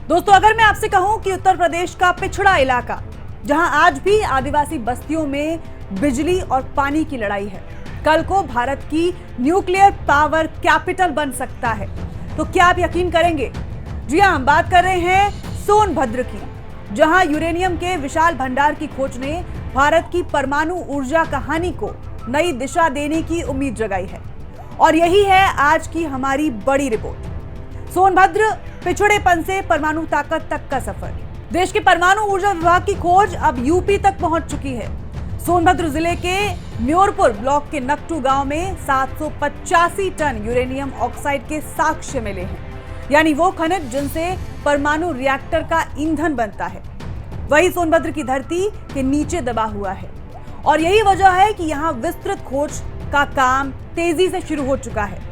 दोस्तों, अगर मैं आपसे कहूं कि उत्तर प्रदेश का पिछड़ा इलाका, जहां आज भी आदिवासी बस्तियों में बिजली और पानी की लड़ाई है, कल को भारत की न्यूक्लियर पावर कैपिटल बन सकता है, तो क्या आप यकीन करेंगे? जी हां, हम बात कर रहे हैं सोनभद्र की, जहां यूरेनियम के विशाल भंडार की खोज ने भारत की परमाणु ऊर्जा कहानी को नई दिशा देने की उम्मीद जगाई है। और यही है आज की हमारी बड़ी रिपोर्ट। सोनभद्र, पिछड़ेपन से परमाणु ताकत तक का सफर। देश के परमाणु ऊर्जा विभाग की खोज अब यूपी तक पहुंच चुकी है। सोनभद्र जिले के म्योरपुर ब्लॉक के नकटू गांव में 785 टन यूरेनियम ऑक्साइड के साक्ष्य मिले हैं, यानी वो खनिज जिनसे परमाणु रिएक्टर का ईंधन बनता है, वही सोनभद्र की धरती के नीचे दबा हुआ है। और यही वजह है कि यहाँ विस्तृत खोज का काम तेजी से शुरू हो चुका है।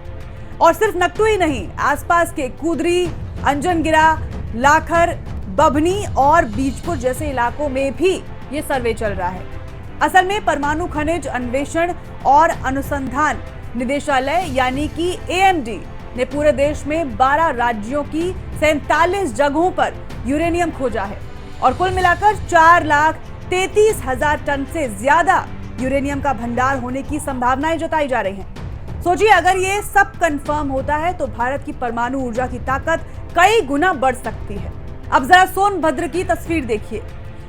और सिर्फ नकटू ही नहीं, आसपास के कुदरी, अंजनगिरा, लाखर, बभनी और बीजपुर जैसे इलाकों में भी ये सर्वे चल रहा है। असल में परमाणु खनिज अन्वेषण और अनुसंधान निदेशालय यानी कि AMD ने पूरे देश में 12 राज्यों की 47 जगहों पर यूरेनियम खोजा है और कुल मिलाकर 4,33,000 टन से ज्यादा यूरेनियम का भंडार होने की संभावनाएं जताई जा रही हैं। सोचिए, अगर ये सब कंफर्म होता है तो भारत की परमाणु ऊर्जा की ताकत कई गुना बढ़ सकती है। अब जरा सोनभद्र की तस्वीर देखिए।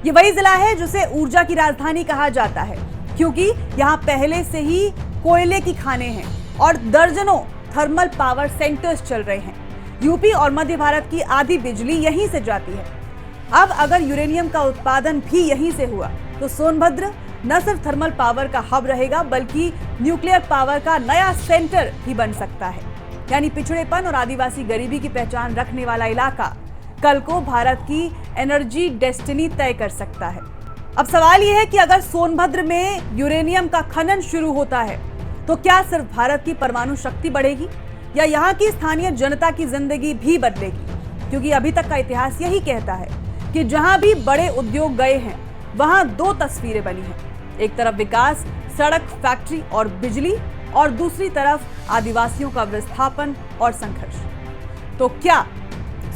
ये वही जिला है जिसे ऊर्जा की राजधानी कहा जाता है, क्योंकि यहाँ पहले से ही कोयले की खानें हैं और दर्जनों थर्मल पावर सेंटर्स चल रहे हैं। यूपी और मध्य भारत की आधी बिजली यहीं से जाती है। अब अगर यूरेनियम का उत्पादन भी यहीं से हुआ तो सोनभद्र न सिर्फ थर्मल पावर का हब रहेगा, बल्कि न्यूक्लियर पावर का नया सेंटर भी बन सकता है। यानी पिछड़ेपन और आदिवासी गरीबी की पहचान रखने वाला इलाका कल को भारत की एनर्जी डेस्टिनी तय कर सकता है। अब सवाल यह है कि अगर सोनभद्र में यूरेनियम का खनन शुरू होता है तो क्या सिर्फ भारत की परमाणु शक्ति बढ़ेगी या यहाँ की स्थानीय जनता की जिंदगी भी बदलेगी? क्योंकि अभी तक का इतिहास यही कहता है कि जहां भी बड़े उद्योग गए हैं वहां दो तस्वीरें बनी हैं। एक तरफ विकास, सड़क, फैक्ट्री और बिजली, और दूसरी तरफ आदिवासियों का विस्थापन और संघर्ष। तो क्या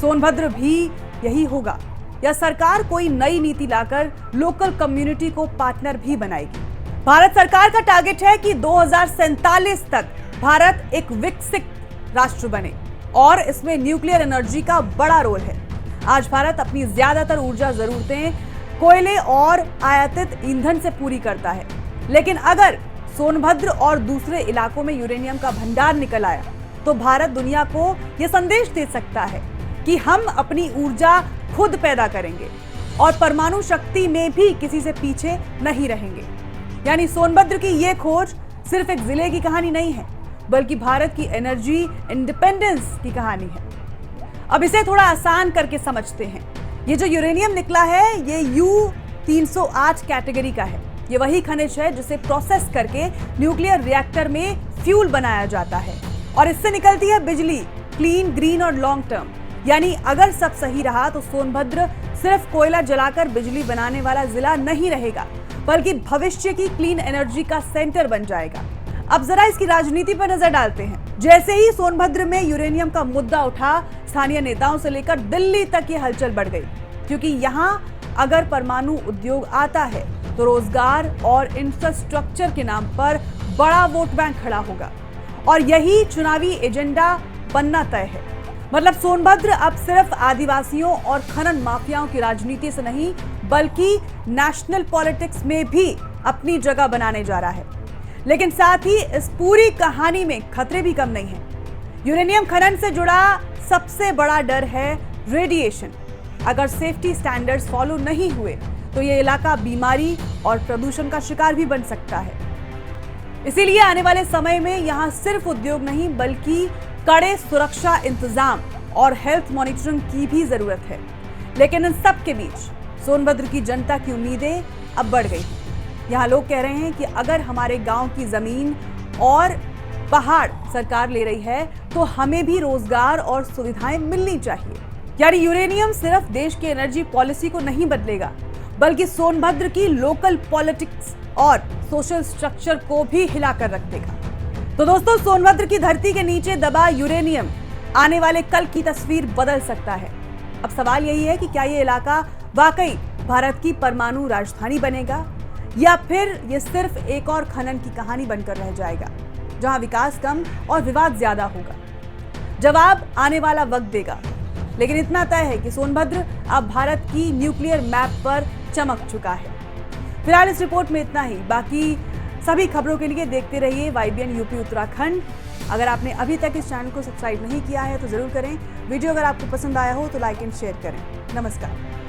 सोनभद्र भी यही होगा या सरकार कोई नई नीति लाकर लोकल कम्युनिटी को पार्टनर भी बनाएगी? भारत सरकार का टारगेट है कि 2047 तक भारत एक विकसित राष्ट्र बने और इसमें न्यूक्लियर एनर्जी का बड़ा रोल है। आज भारत अपनी ज्यादातर ऊर्जा जरूरतें कोयले और आयातित ईंधन से पूरी करता है, लेकिन अगर सोनभद्र और दूसरे इलाकों में यूरेनियम का भंडार निकल आया तो भारत दुनिया को यह संदेश दे सकता है कि हम अपनी ऊर्जा खुद पैदा करेंगे और परमाणु शक्ति में भी किसी से पीछे नहीं रहेंगे। यानी सोनभद्र की यह खोज सिर्फ एक जिले की कहानी नहीं है, बल्कि भारत की एनर्जी इंडिपेंडेंस की कहानी है। अब इसे थोड़ा आसान करके समझते हैं। ये जो यूरेनियम निकला है ये U-308 कैटेगरी का है। ये वही खनिज है जिसे प्रोसेस करके न्यूक्लियर रिएक्टर में फ्यूल बनाया जाता है और इससे निकलती है बिजली, क्लीन, ग्रीन और लॉन्ग टर्म। यानी अगर सब सही रहा तो सोनभद्र सिर्फ कोयला जलाकर बिजली बनाने वाला जिला नहीं रहेगा, बल्कि भविष्य की क्लीन एनर्जी का सेंटर बन जाएगा। अब जरा इसकी राजनीति पर नजर डालते हैं। जैसे ही सोनभद्र में यूरेनियम का मुद्दा उठा, स्थानीय नेताओं से लेकर दिल्ली तक ये हलचल बढ़ गई, क्योंकि यहाँ अगर परमाणु उद्योग आता है तो रोजगार और इंफ्रास्ट्रक्चर के नाम पर बड़ा वोट बैंक खड़ा होगा और यही चुनावी एजेंडा बनना तय है। मतलब सोनभद्र अब सिर्फ आदिवासियों और खनन माफियाओं की राजनीति से नहीं, बल्कि नेशनल पॉलिटिक्स में भी अपनी जगह बनाने जा रहा है। लेकिन साथ ही इस पूरी कहानी में खतरे भी कम नहीं है। यूरेनियम खनन से जुड़ा सबसे बड़ा डर है रेडिएशन। अगर सेफ्टी स्टैंडर्ड्स फॉलो नहीं हुए तो ये इलाका बीमारी और प्रदूषण का शिकार भी बन सकता है। इसीलिए आने वाले समय में यहाँ सिर्फ उद्योग नहीं, बल्कि कड़े सुरक्षा इंतजाम और हेल्थ मॉनिटरिंग की भी जरूरत है। लेकिन इन सब के बीच सोनभद्र की जनता की उम्मीदें अब बढ़ गई। यहाँ लोग कह रहे हैं कि अगर हमारे गांव की जमीन और पहाड़ सरकार ले रही है तो हमें भी रोजगार और सुविधाएं मिलनी चाहिए। यानी यूरेनियम सिर्फ देश की एनर्जी पॉलिसी को नहीं बदलेगा, बल्कि सोनभद्र की लोकल पॉलिटिक्स और सोशल स्ट्रक्चर को भी हिलाकर रख देगा। तो दोस्तों, सोनभद्र की धरती के नीचे दबा यूरेनियम आने वाले कल की तस्वीर बदल सकता है। अब सवाल यही है कि क्या ये इलाका वाकई भारत की परमाणु राजधानी बनेगा या फिर ये सिर्फ एक और खनन की कहानी बनकर रह जाएगा, जहां विकास कम और विवाद ज्यादा होगा। जवाब आने वाला वक्त देगा, लेकिन इतना तय है कि सोनभद्र अब भारत की न्यूक्लियर मैप पर चमक चुका है। फिलहाल इस रिपोर्ट में इतना ही। बाकी सभी खबरों के लिए देखते रहिए YBN यूपी उत्तराखंड। अगर आपने अभी तक इस चैनल को सब्सक्राइब नहीं किया है तो जरूर करें। वीडियो अगर आपको पसंद आया हो तो लाइक एंड शेयर करें। नमस्कार।